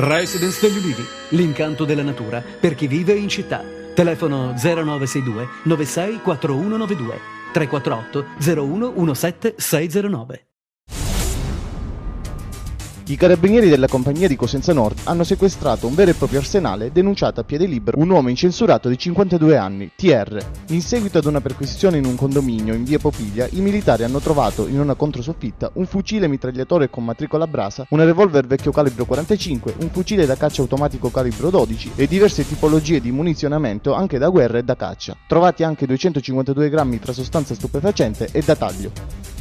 Residence degli Ulivi, l'incanto della natura per chi vive in città. Telefono 0962 96 4192 348 01 17 609. I carabinieri della compagnia di Cosenza Nord hanno sequestrato un vero e proprio arsenale, denunciato a piede libero un uomo incensurato di 52 anni, TR. In seguito ad una perquisizione in un condominio in via Popiglia, i militari hanno trovato in una controsoffitta un fucile mitragliatore con matricola a brasa, una revolver vecchio calibro 45, un fucile da caccia automatico calibro 12 e diverse tipologie di munizionamento anche da guerra e da caccia. Trovati anche 252 grammi tra sostanza stupefacente e da taglio.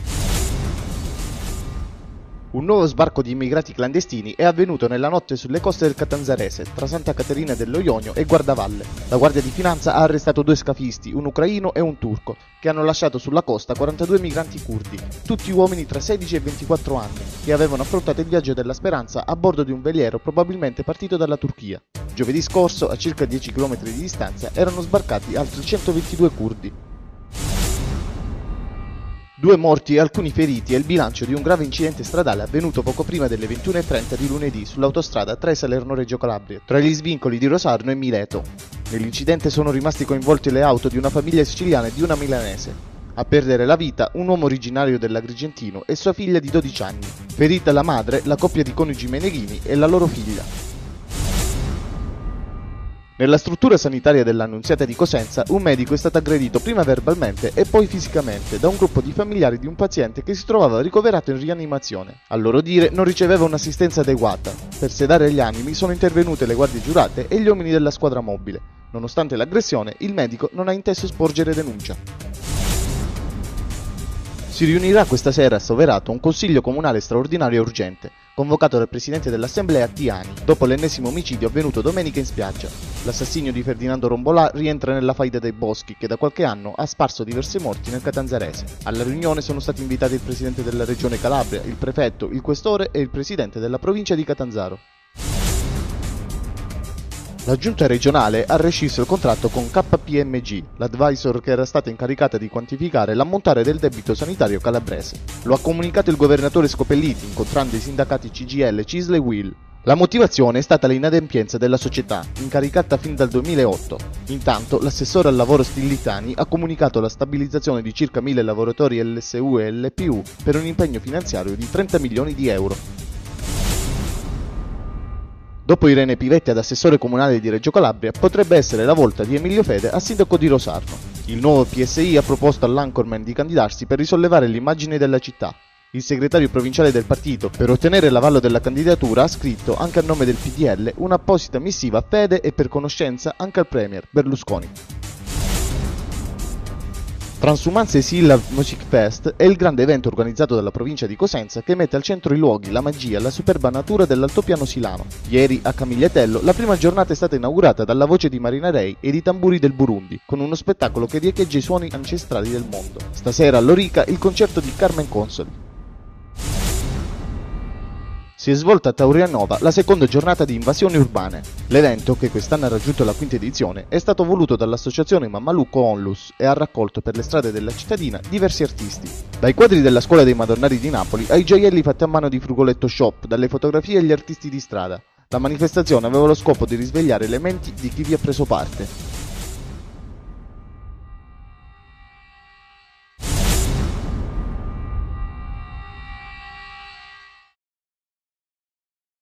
Un nuovo sbarco di immigrati clandestini è avvenuto nella notte sulle coste del Catanzarese, tra Santa Caterina dello Ionio e Guardavalle. La Guardia di Finanza ha arrestato 2 scafisti, un ucraino e un turco, che hanno lasciato sulla costa 42 migranti curdi, tutti uomini tra 16 e 24 anni, che avevano affrontato il viaggio della speranza a bordo di un veliero probabilmente partito dalla Turchia. Giovedì scorso, a circa 10 km di distanza, erano sbarcati altri 122 curdi. 2 morti e alcuni feriti è il bilancio di un grave incidente stradale avvenuto poco prima delle 21:30 di lunedì sull'autostrada tra Salerno-Reggio Calabria, tra gli svincoli di Rosarno e Mileto. Nell'incidente sono rimasti coinvolti le auto di una famiglia siciliana e di una milanese. A perdere la vita un uomo originario dell'Agrigentino e sua figlia di 12 anni. Ferita la madre, la coppia di coniugi Meneghini e la loro figlia. Nella struttura sanitaria dell'Annunziata di Cosenza, un medico è stato aggredito prima verbalmente e poi fisicamente da un gruppo di familiari di un paziente che si trovava ricoverato in rianimazione. A loro dire non riceveva un'assistenza adeguata. Per sedare gli animi sono intervenute le guardie giurate e gli uomini della squadra mobile. Nonostante l'aggressione, il medico non ha inteso sporgere denuncia. Si riunirà questa sera a Soverato un consiglio comunale straordinario e urgente, convocato dal presidente dell'assemblea Tiani, dopo l'ennesimo omicidio avvenuto domenica in spiaggia. L'assassinio di Ferdinando Rombolà rientra nella faida dei boschi che da qualche anno ha sparso diversi morti nel Catanzarese. Alla riunione sono stati invitati il presidente della regione Calabria, il prefetto, il questore e il presidente della provincia di Catanzaro. La giunta regionale ha rescisso il contratto con KPMG, l'advisor che era stata incaricata di quantificare l'ammontare del debito sanitario calabrese. Lo ha comunicato il governatore Scopelliti incontrando i sindacati CGIL, CISL e UIL. La motivazione è stata l'inadempienza della società, incaricata fin dal 2008. Intanto, l'assessore al lavoro Stillitani ha comunicato la stabilizzazione di circa 1000 lavoratori LSU e LPU per un impegno finanziario di 30 milioni di euro. Dopo Irene Pivetti ad assessore comunale di Reggio Calabria, potrebbe essere la volta di Emilio Fede a sindaco di Rosarno. Il nuovo PSI ha proposto all'Anchorman di candidarsi per risollevare l'immagine della città. Il segretario provinciale del partito, per ottenere l'avallo della candidatura, ha scritto, anche a nome del PDL, un'apposita missiva a Fede e per conoscenza anche al premier Berlusconi. Transumanze Silla Music Fest è il grande evento organizzato dalla provincia di Cosenza che mette al centro i luoghi, la magia, la superba natura dell'altopiano silano. Ieri, a Camigliatello, la prima giornata è stata inaugurata dalla voce di Marina Rei e di tamburi del Burundi, con uno spettacolo che riecheggia i suoni ancestrali del mondo. Stasera a Lorica il concerto di Carmen Consoli. Si è svolta a Taurianova la seconda giornata di Invasioni Urbane. L'evento, che quest'anno ha raggiunto la quinta edizione, è stato voluto dall'associazione Mammalucco Onlus e ha raccolto per le strade della cittadina diversi artisti. Dai quadri della Scuola dei Madonnari di Napoli ai gioielli fatti a mano di Frugoletto Shop, dalle fotografie agli artisti di strada. La manifestazione aveva lo scopo di risvegliare le menti di chi vi ha preso parte.